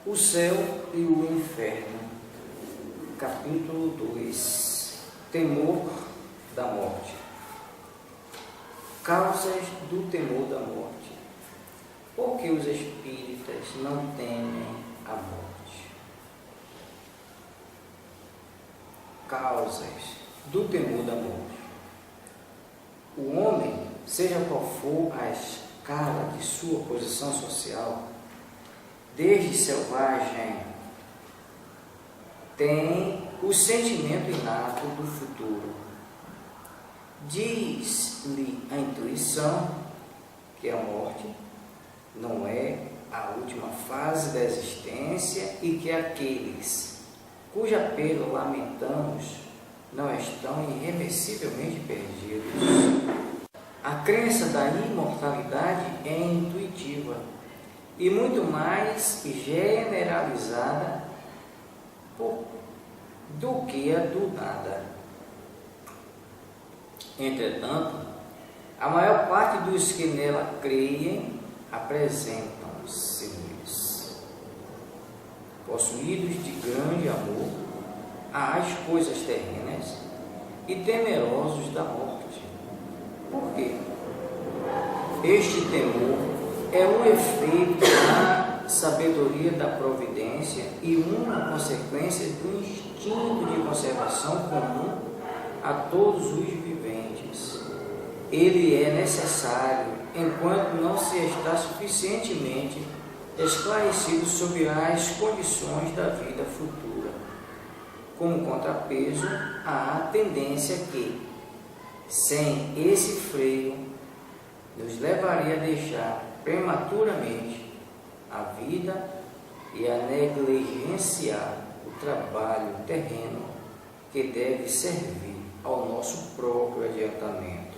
O céu e o inferno. Capítulo 2. Temor da morte. Causas do temor da morte. Por que os espíritas não temem a morte? Causas do temor da morte. O homem, seja qual for a escala de sua posição social, desde selvagem, tem o sentimento inato do futuro. Diz-lhe a intuição que a morte não é a última fase da existência e que aqueles cujo apelo lamentamos não estão irreversivelmente perdidos. A crença da imortalidade é intuitiva e muito mais generalizada do que a do nada. Entretanto, a maior parte dos que nela creem apresentam-se possuídos de grande amor às coisas terrenas e temerosos da morte. Por quê? Este temor é um efeito da sabedoria da providência e uma consequência do instinto de conservação comum a todos os viventes. Ele é necessário enquanto não se está suficientemente esclarecido sobre as condições da vida futura, como contrapeso à tendência que, sem esse freio, nos levaria a deixar prematuramente a vida e a negligenciar o trabalho terreno que deve servir ao nosso próprio adiantamento.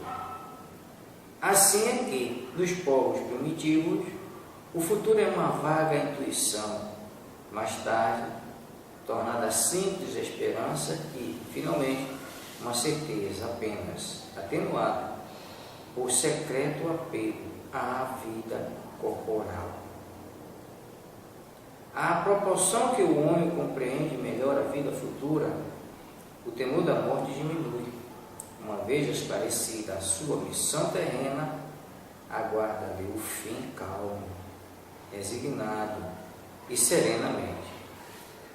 Assim é que, nos povos primitivos, o futuro é uma vaga intuição, mais tarde, tornada simples esperança e, finalmente, uma certeza apenas atenuada por secreto apego à vida corporal. À proporção que o homem compreende melhor a vida futura, o temor da morte diminui. Uma vez esclarecida a sua missão terrena, aguarda-lhe o fim calmo, resignado e serenamente.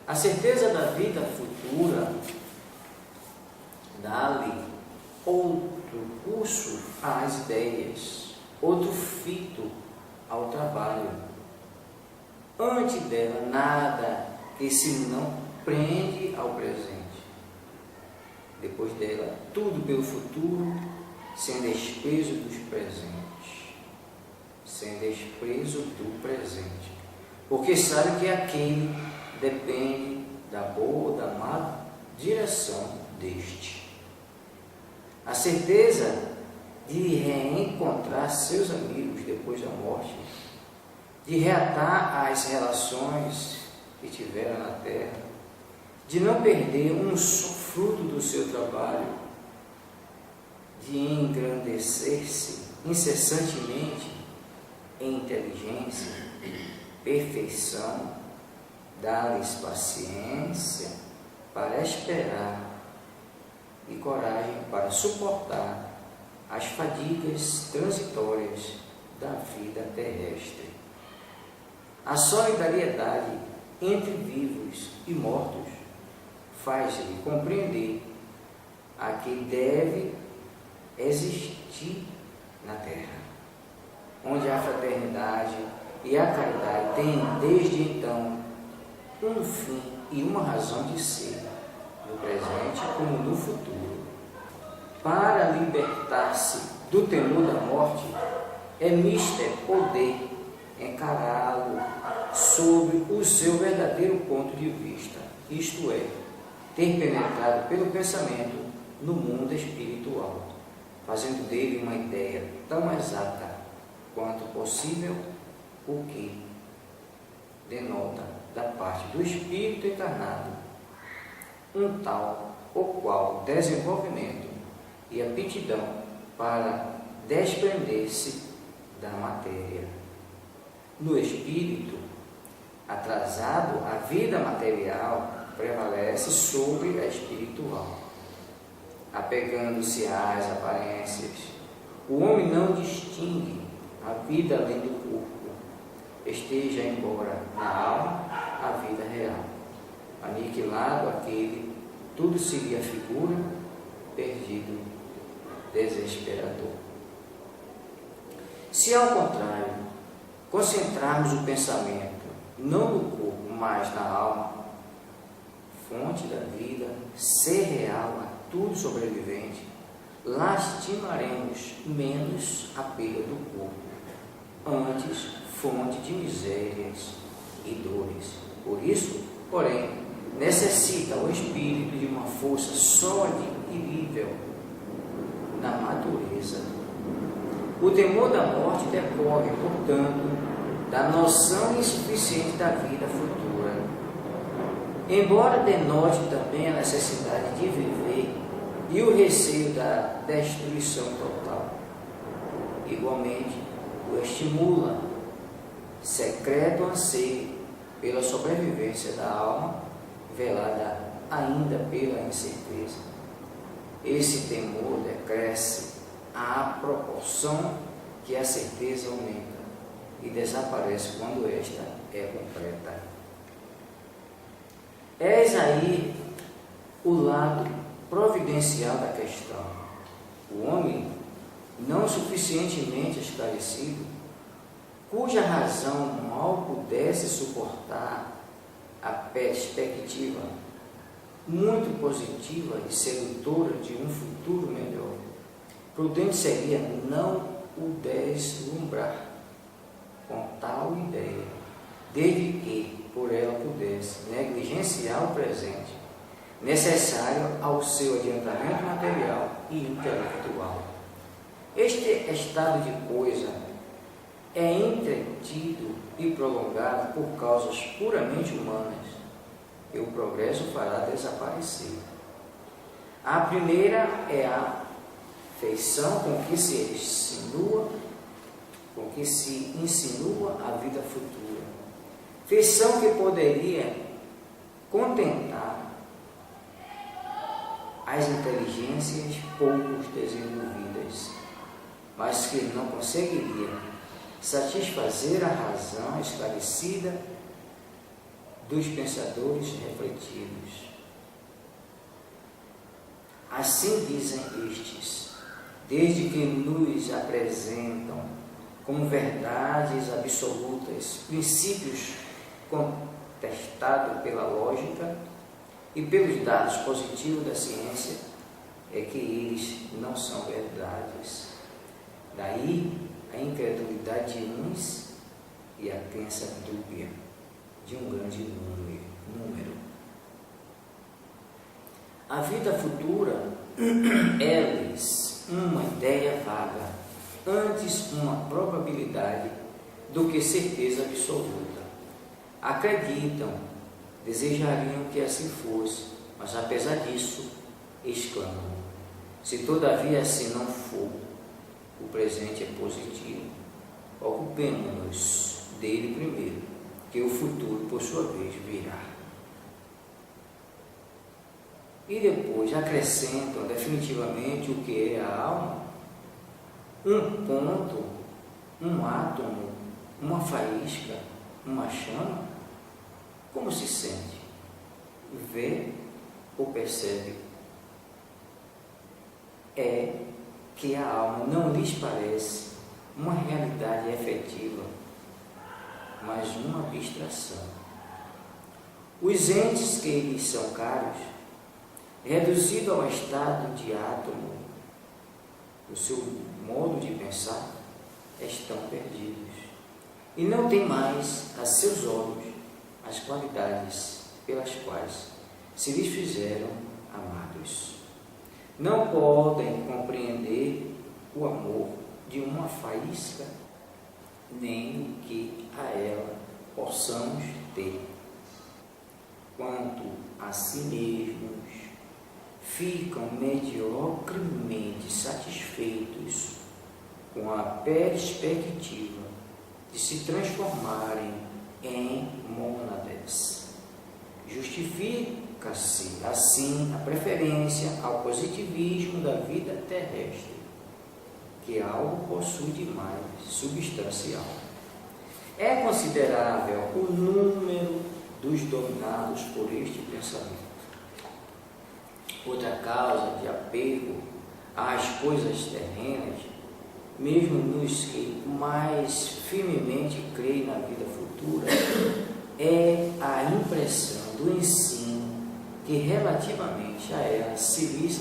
A certeza da vida futura dá-lhe outro curso às ideias, outro fito ao trabalho. Antes dela, nada que se não prende ao presente. Depois dela, tudo pelo futuro, sem desprezo dos presentes. Sem desprezo do presente. Porque sabe que aquele depende da boa ou da má direção deste. A certeza de reencontrar seus amigos depois da morte, de reatar as relações que tiveram na terra, de não perder um fruto do seu trabalho, de engrandecer-se incessantemente em inteligência, perfeição, dá-lhes paciência para esperar e coragem para suportar as fadigas transitórias da vida terrestre. A solidariedade entre vivos e mortos faz-lhe compreender a que deve existir na terra, onde a fraternidade e a caridade têm desde então um fim e uma razão de ser, no presente como no futuro. Para libertar-se do temor da morte, é mister poder encará-lo sob o seu verdadeiro ponto de vista, isto é, ter penetrado pelo pensamento no mundo espiritual, fazendo dele uma ideia tão exata quanto possível, o que denota da parte do espírito encarnado um tal ou qual desenvolvimento e aptidão para desprender-se da matéria. No espírito, atrasado, a vida material prevalece sobre a espiritual, apegando-se às aparências. O homem não distingue a vida além do corpo, esteja embora na alma a vida real. Aniquilado aquele, tudo seria figura, perdido, desesperador. Se ao contrário, concentrarmos o pensamento não no corpo, mas na alma, fonte da vida, ser real a tudo sobrevivente, lastimaremos menos a perda do corpo, antes fonte de misérias e dores. Por isso, porém, necessita o espírito de uma força sólida e vível na natureza. O temor da morte decorre, portanto, da noção insuficiente da vida futura, embora denote também a necessidade de viver e o receio da destruição total. Igualmente, o estimula secreto anseio pela sobrevivência da alma, velada ainda pela incerteza. Esse temor decresce à proporção que a certeza aumenta e desaparece quando esta é completa. Eis aí o lado providencial da questão. O homem não suficientemente esclarecido, cuja razão mal pudesse suportar a perspectiva muito positiva e sedutora de um futuro melhor, prudente seria não o deslumbrar com tal ideia, desde que por ela pudesse negligenciar o presente, necessário ao seu adiantamento material e intelectual. Este estado de coisa é entretido e prolongado por causas puramente humanas, e o progresso fará desaparecer. A primeira é a feição com que se insinua a vida futura, feição que poderia contentar as inteligências pouco desenvolvidas, mas que não conseguiria satisfazer a razão esclarecida dos pensadores refletidos. Assim dizem estes, desde que nos apresentam como verdades absolutas, princípios contestados pela lógica e pelos dados positivos da ciência, é que eles não são verdades. Daí a incredulidade de uns e a crença dúbia de um grande número. A vida futura é-lhes uma ideia vaga, antes uma probabilidade do que certeza absoluta. Acreditam, desejariam que assim fosse, mas apesar disso, exclamam: se todavia assim não for, o presente é positivo, ocupemo-nos dele primeiro, que o futuro, por sua vez, virá. E depois acrescentam definitivamente o que é a alma: um ponto, um átomo, uma faísca, uma chama. Como se sente? Vê ou percebe? É que a alma não lhes parece uma realidade efetiva, mas uma abstração. Os entes que lhes são caros, reduzido ao estado de átomo, o seu modo de pensar, estão perdidos e não têm mais a seus olhos as qualidades pelas quais se lhes fizeram amados. Não podem compreender o amor de uma faísca, nem o que a ela possamos ter. Quanto a si mesmos, ficam mediocremente satisfeitos com a perspectiva de se transformarem em mônades. Justifica-se, assim, a preferência ao positivismo da vida terrestre, que algo possui de mais substancial. É considerável o número dos dominados por este pensamento. Outra causa de apego às coisas terrenas, mesmo nos que mais firmemente creem na vida futura, é a impressão do ensino que relativamente a ela se lhes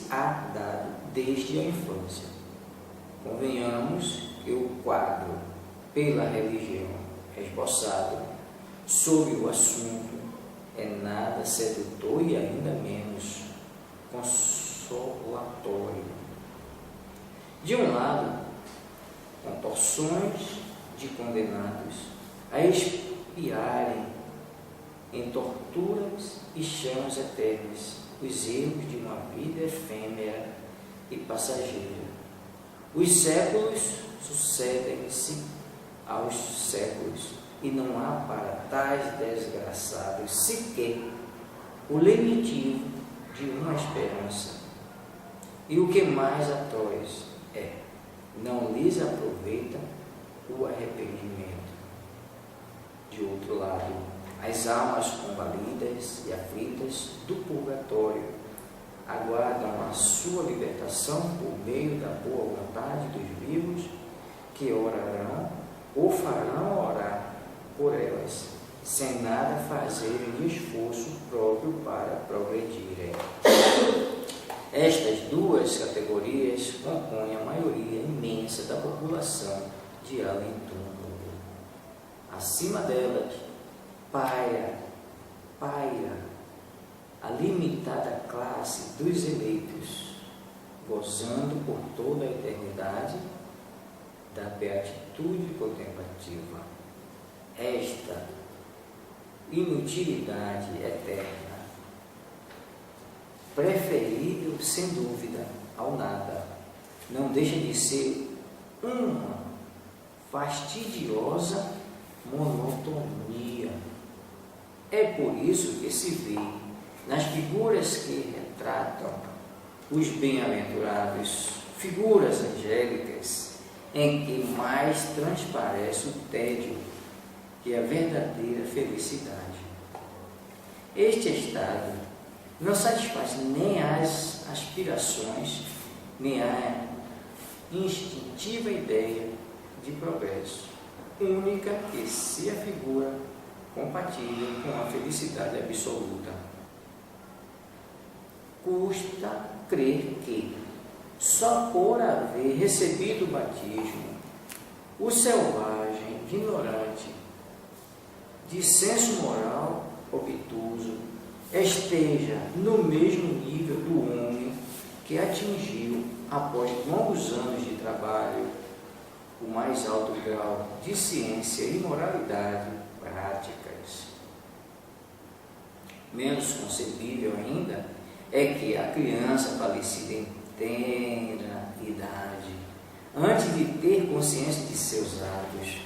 há dado desde a infância. Convenhamos que o quadro pela religião esboçado sobre o assunto é nada sedutor e ainda menos consolatório. De um lado, contorções de condenados a expiarem em torturas e chamas eternas os erros de uma vida efêmera e passageira. Os séculos sucedem-se aos séculos e não há para tais desgraçados sequer o lenitivo de uma esperança. E o que mais atroz é, não lhes aproveita o arrependimento. De outro lado, as almas convalidas e aflitas do purgatório aguardam a sua libertação por meio da boa vontade dos vivos, que orarão ou farão orar por elas, sem nada fazerem de esforço próprio para progredirem. Estas duas categorias compõem a maioria imensa da população de além-túmulo. Acima delas, paira a limitada classe dos eleitos, gozando por toda a eternidade da beatitude contemplativa. Esta inutilidade eterna, preferível sem dúvida ao nada, não deixa de ser uma fastidiosa monotonia. É por isso que se vê nas figuras que retratam os bem-aventurados, figuras angélicas, em que mais transparece o tédio que a verdadeira felicidade. Este estado não satisfaz nem as aspirações, nem a instintiva ideia de progresso, única que se afigura compatível com a felicidade absoluta. Custa crer que, só por haver recebido o batismo, o selvagem, ignorante, de senso moral obtuso, esteja no mesmo nível do homem que atingiu, após longos anos de trabalho, o mais alto grau de ciência e moralidade práticas. Menos concebível ainda é que a criança falecida em tenra idade, antes de ter consciência de seus atos,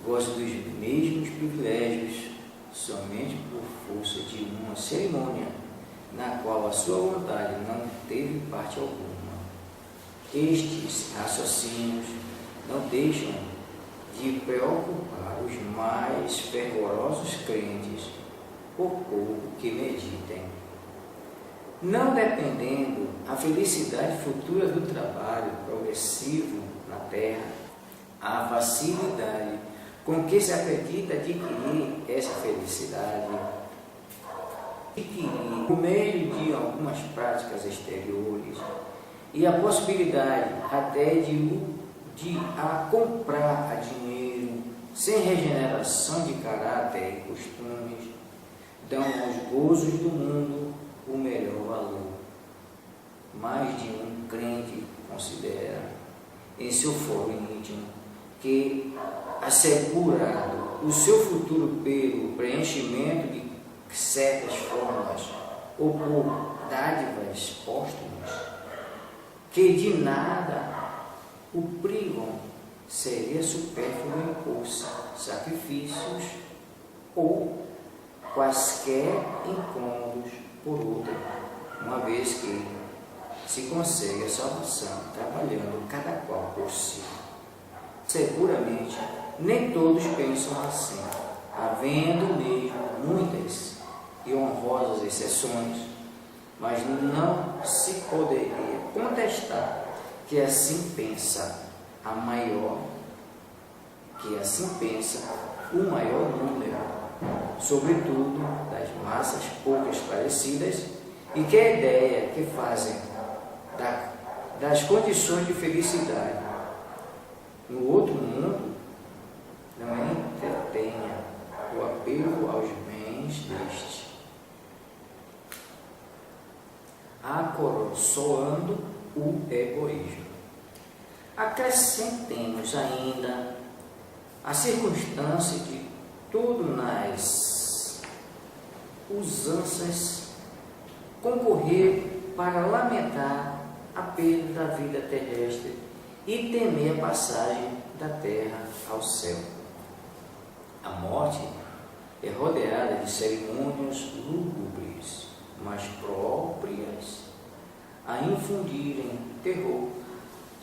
goze dos mesmos privilégios somente por força de uma cerimônia na qual a sua vontade não teve parte alguma. Estes raciocínios não deixam de preocupar os mais fervorosos crentes, por pouco que meditem. Não dependendo a felicidade futura do trabalho progressivo na terra, a facilidade com que se acredita adquirir essa felicidade, por meio de algumas práticas exteriores, e a possibilidade até de a comprar a dinheiro, sem regeneração de caráter e costumes, dão aos gozos do mundo o melhor valor. Mais de um crente considera em seu foro íntimo que, assegurado o seu futuro pelo preenchimento de certas formas ou por dádivas póstumas, que de nada o privam seria supérfluo impor-se sacrifícios ou quaisquer incômodos por outra, uma vez que se consegue a salvação trabalhando cada qual por si. Seguramente, nem todos pensam assim, havendo mesmo muitas e honrosas exceções, mas não se poderia contestar que assim pensa o maior número, sobretudo das massas pouco esclarecidas, e que a ideia que fazem das condições de felicidade no outro mundo não entretenha o apelo aos bens deste, acoroçoando o egoísmo. Acrescentemos ainda a circunstância de tudo nas usanças concorrer para lamentar a perda da vida terrestre e temer a passagem da terra ao céu. A morte é rodeada de cerimônias lúgubres, mas próprias a infundirem terror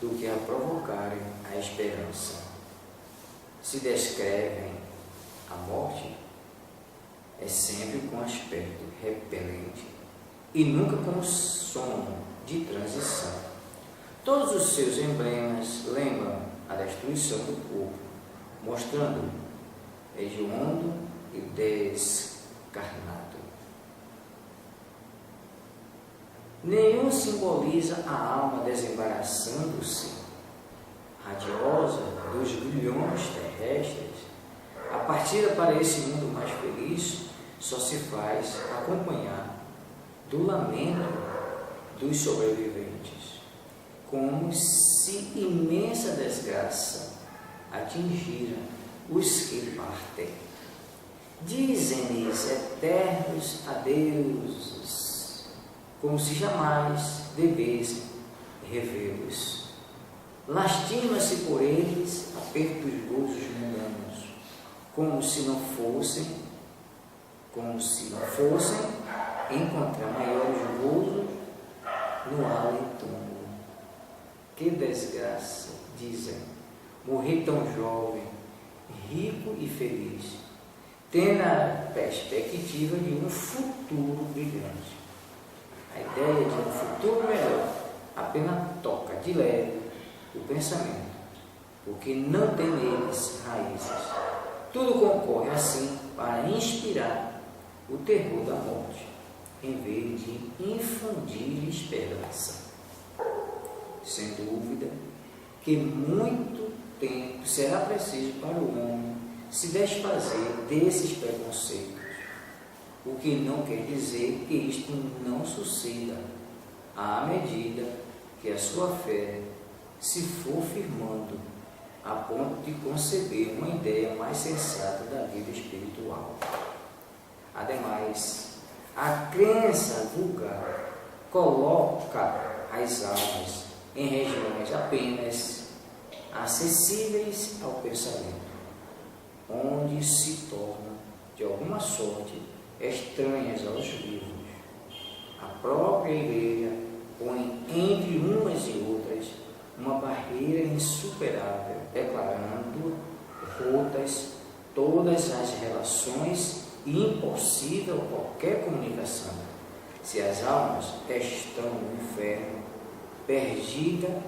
do que a provocarem a esperança. Se descrevem a morte, é sempre com aspecto repelente e nunca com sono de transição. Todos os seus emblemas lembram a destruição do corpo, mostrando hediondo e descarnado. Nenhum simboliza a alma desembaraçando-se, radiosa dos grilhões terrestres. A partida para esse mundo mais feliz só se faz acompanhar do lamento dos sobreviventes, como se imensa desgraça atingira os que partem. Dizem-lhes eternos adeusos, como se jamais devessem revê-los. Lastima-se por eles apertos gozos mundanos, como se não fossem encontrar maiores gozos no além-túmulo. Que desgraça, dizem, morrer tão jovem, rico e feliz, tendo a perspectiva de um futuro brilhante. A ideia de um futuro melhor apenas toca de leve o pensamento, porque não tem neles raízes. Tudo concorre assim para inspirar o terror da morte, em vez de infundir esperança. Sem dúvida que muito tempo será preciso para o homem se desfazer desses preconceitos, o que não quer dizer que isto não suceda à medida que a sua fé se for firmando a ponto de conceber uma ideia mais sensata da vida espiritual. Ademais, a crença vulgar coloca as almas em regiões apenas acessíveis ao pensamento, onde se tornam, de alguma sorte, estranhas aos vivos. A própria igreja põe entre umas e outras uma barreira insuperável, declarando rotas todas as relações e impossível qualquer comunicação. Se as almas estão no inferno, perdida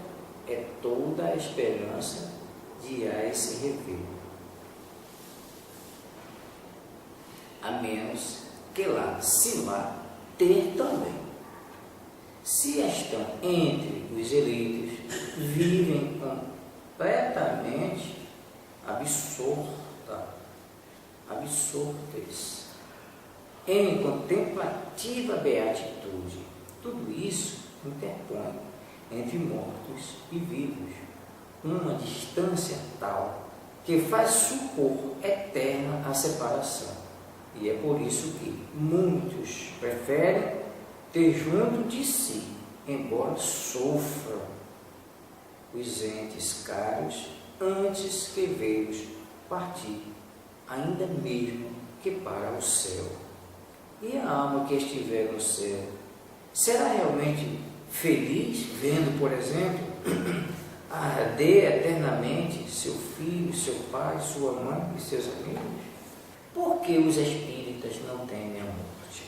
é toda a esperança de as se rever, a menos que lá se vá ter também. Se estão entre os eleitos, vivem completamente absortas em contemplativa beatitude. Tudo isso interpõe entre mortos e vivos uma distância tal que faz supor eterna a separação. E é por isso que muitos preferem ter junto de si, embora sofram os entes caros, antes que vê-los partir, ainda mesmo que para o céu. E a alma que estiver no céu, será realmente feliz vendo, por exemplo, arder eternamente seu filho, seu pai, sua mãe e seus amigos? Por que os espíritas não temem a morte?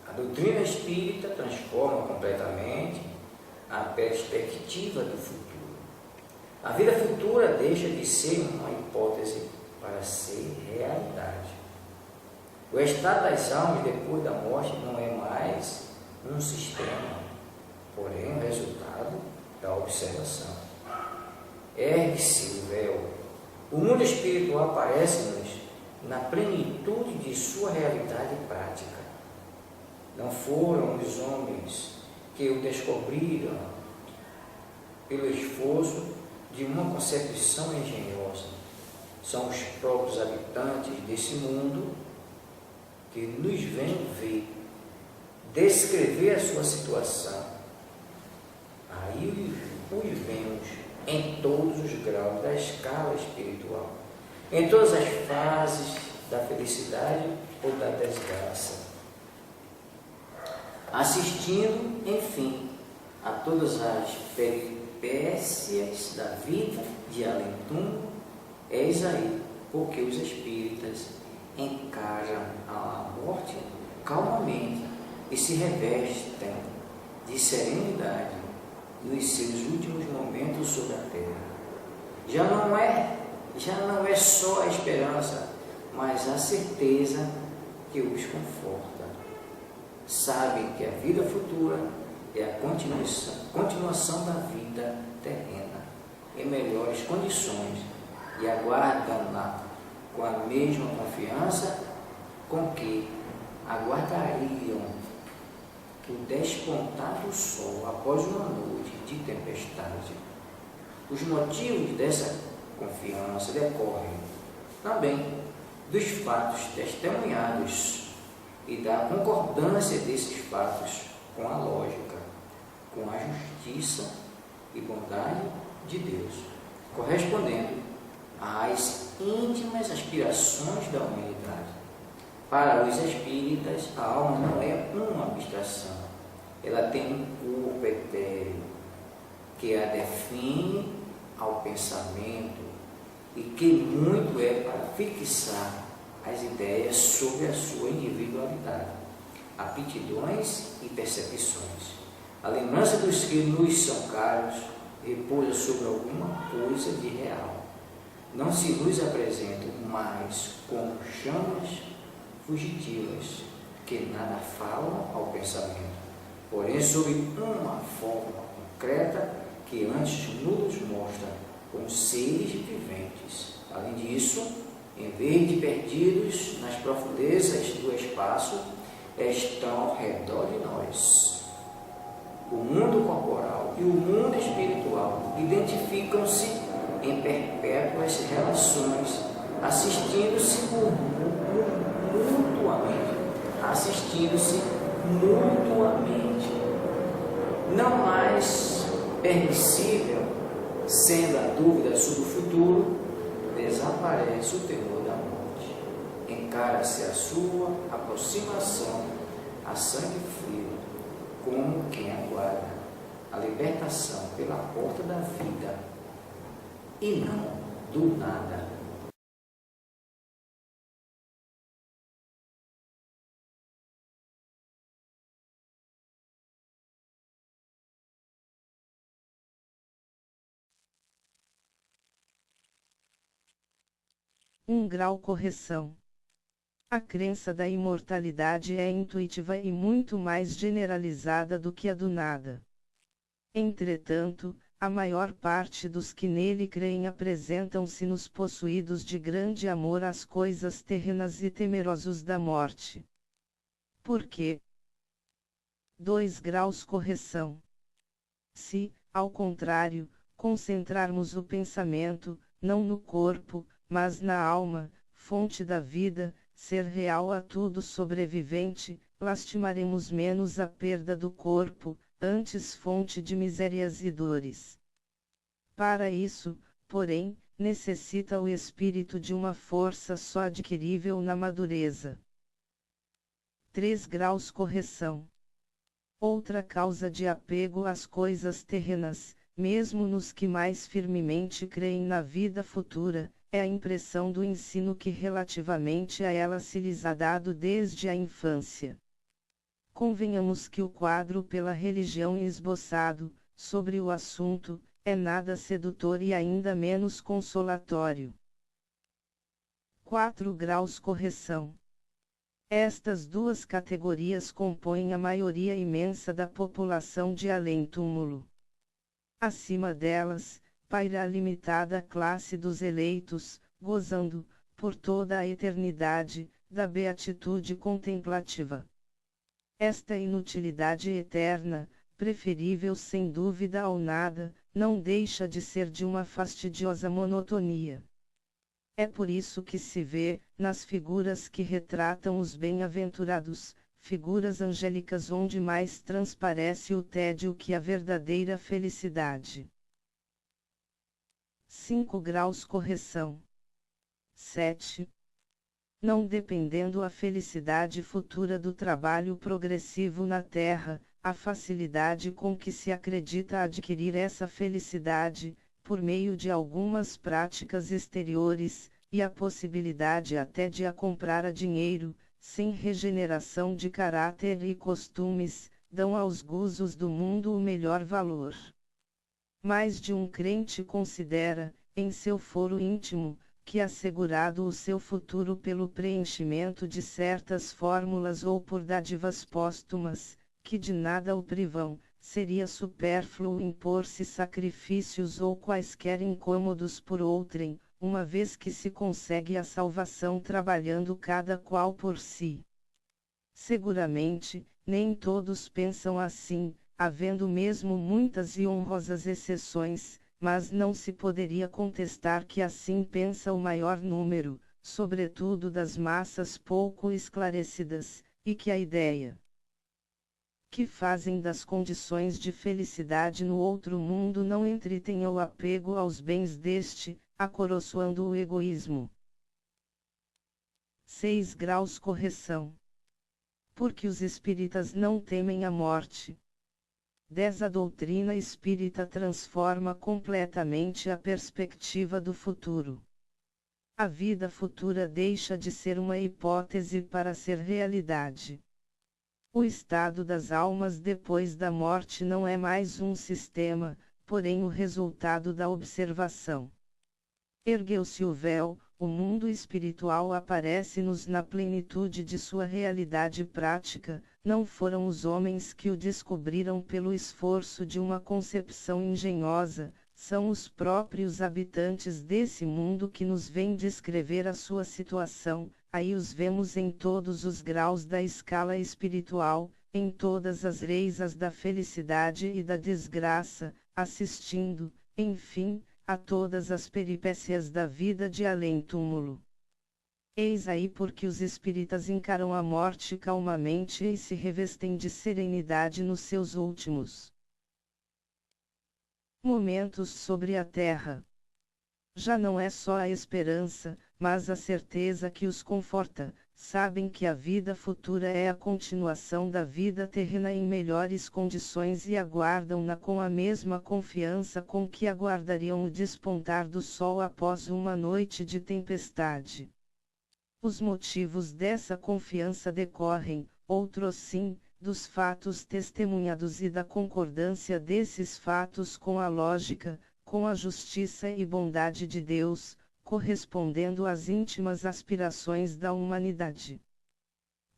A doutrina espírita transforma completamente a perspectiva do futuro. A vida futura deixa de ser uma hipótese para ser realidade. O estado das almas depois da morte não é mais um sistema, porém o resultado da observação. Ergue-se o véu. O mundo espiritual aparece-nos na plenitude de sua realidade prática. Não foram os homens que o descobriram pelo esforço de uma concepção engenhosa. São os próprios habitantes desse mundo que nos vêm ver, descrever a sua situação. Aí os vemos em todos os graus da escala espiritual, em todas as fases da felicidade ou da desgraça, assistindo, enfim, a todas as peripécias da vida de além-túmulo. Eis aí porque os espíritas encaram a morte calmamente e se revestem de serenidade nos seus últimos momentos sobre a terra. Já não é só a esperança, mas a certeza que os conforta. Sabem que a vida futura é a continuação da vida terrena, em melhores condições, e aguardam-na com a mesma confiança com que aguardariam o despontar do sol após uma noite de tempestade. Os motivos dessa confiança decorrem também dos fatos testemunhados e da concordância desses fatos com a lógica, com a justiça e bondade de Deus, correspondendo às íntimas aspirações da humanidade. Para os espíritas, a alma não é uma abstração, ela tem um corpo etéreo que a define ao pensamento e que muito é para fixar as ideias sobre a sua individualidade, aptidões e percepções. A lembrança dos que nos são caros repousa sobre alguma coisa de real. Não se nos apresentam mais como chamas fugitivas que nada falam ao pensamento, porém sob uma forma concreta que antes nos mostra como seres viventes. Além disso, em vez de perdidos nas profundezas do espaço, estão ao redor de nós. O mundo corporal e o mundo espiritual identificam-se em perpétuas relações, assistindo-se mutuamente. Não mais permissível, sendo a dúvida sobre o futuro, desaparece o temor da morte. Encara-se a sua aproximação a sangue frio, como quem aguarda a libertação pela porta da vida, e não do nada. Grau correção. A crença da imortalidade é intuitiva e muito mais generalizada do que a do nada. Entretanto, a maior parte dos que nele creem apresentam-se-nos possuídos de grande amor às coisas terrenas e temerosos da morte. Por quê? 2 graus correção. Se, ao contrário, concentrarmos o pensamento, não no corpo, mas na alma, fonte da vida, ser real a tudo sobrevivente, lastimaremos menos a perda do corpo, antes fonte de misérias e dores. Para isso, porém, necessita o espírito de uma força só adquirível na madureza. 3 graus correção. Outra causa de apego às coisas terrenas, mesmo nos que mais firmemente creem na vida futura, é a impressão do ensino que relativamente a ela se lhes há dado desde a infância. Convenhamos que o quadro pela religião esboçado, sobre o assunto, é nada sedutor e ainda menos consolatório. 4 graus correção. Estas duas categorias compõem a maioria imensa da população de além-túmulo. Acima delas, paira a limitada classe dos eleitos, gozando, por toda a eternidade, da beatitude contemplativa. Esta inutilidade eterna, preferível sem dúvida ao nada, não deixa de ser de uma fastidiosa monotonia. É por isso que se vê, nas figuras que retratam os bem-aventurados, figuras angélicas onde mais transparece o tédio que a verdadeira felicidade. 5 graus correção. 7. Não dependendo a felicidade futura do trabalho progressivo na terra, a facilidade com que se acredita adquirir essa felicidade, por meio de algumas práticas exteriores, e a possibilidade até de a comprar a dinheiro, sem regeneração de caráter e costumes, dão aos gozos do mundo o melhor valor. Mais de um crente considera, em seu foro íntimo, que assegurado o seu futuro pelo preenchimento de certas fórmulas ou por dádivas póstumas, que de nada o privam, seria supérfluo impor-se sacrifícios ou quaisquer incômodos por outrem, uma vez que se consegue a salvação trabalhando cada qual por si. Seguramente, nem todos pensam assim, havendo mesmo muitas e honrosas exceções, mas não se poderia contestar que assim pensa o maior número, sobretudo das massas pouco esclarecidas, e que a ideia que fazem das condições de felicidade no outro mundo não entretenha o apego aos bens deste, acoroçoando o egoísmo. 6 graus correção. Porque os espíritas não temem a morte. 10 A doutrina espírita transforma completamente a perspectiva do futuro. A vida futura deixa de ser uma hipótese para ser realidade. O estado das almas depois da morte não é mais um sistema, porém o resultado da observação. Ergueu-se o véu, o mundo espiritual aparece-nos na plenitude de sua realidade prática, não foram os homens que o descobriram pelo esforço de uma concepção engenhosa, são os próprios habitantes desse mundo que nos vêm descrever a sua situação, aí os vemos em todos os graus da escala espiritual, em todas as reisas da felicidade e da desgraça, assistindo, enfim, a todas as peripécias da vida de além-túmulo. Eis aí porque os espíritas encaram a morte calmamente e se revestem de serenidade nos seus últimos momentos sobre a terra. Já não é só a esperança, mas a certeza que os conforta, sabem que a vida futura é a continuação da vida terrena em melhores condições e aguardam-na com a mesma confiança com que aguardariam o despontar do sol após uma noite de tempestade. Os motivos dessa confiança decorrem, outros sim, dos fatos testemunhados e da concordância desses fatos com a lógica, com a justiça e bondade de Deus, correspondendo às íntimas aspirações da humanidade.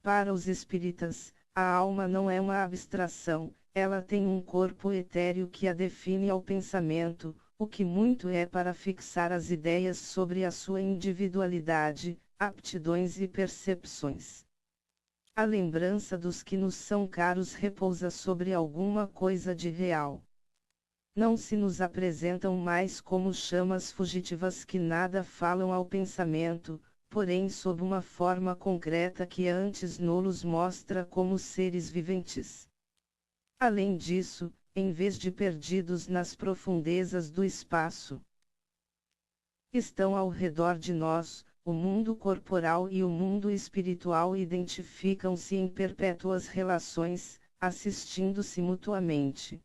Para os espíritas, a alma não é uma abstração, ela tem um corpo etéreo que a define ao pensamento, o que muito é para fixar as ideias sobre a sua individualidade, aptidões e percepções. A lembrança dos que nos são caros repousa sobre alguma coisa de real. Não se nos apresentam mais como chamas fugitivas que nada falam ao pensamento, porém sob uma forma concreta que antes nos mostra como seres viventes. Além disso, em vez de perdidos nas profundezas do espaço, Estão ao redor de nós, o mundo corporal e o mundo espiritual identificam-se em perpétuas relações, assistindo-se mutuamente.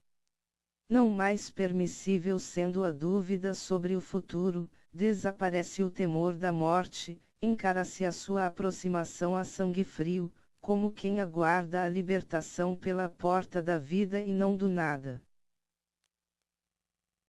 Não mais permissível sendo a dúvida sobre o futuro, desaparece o temor da morte, encara-se a sua aproximação a sangue frio, como quem aguarda a libertação pela porta da vida e não do nada.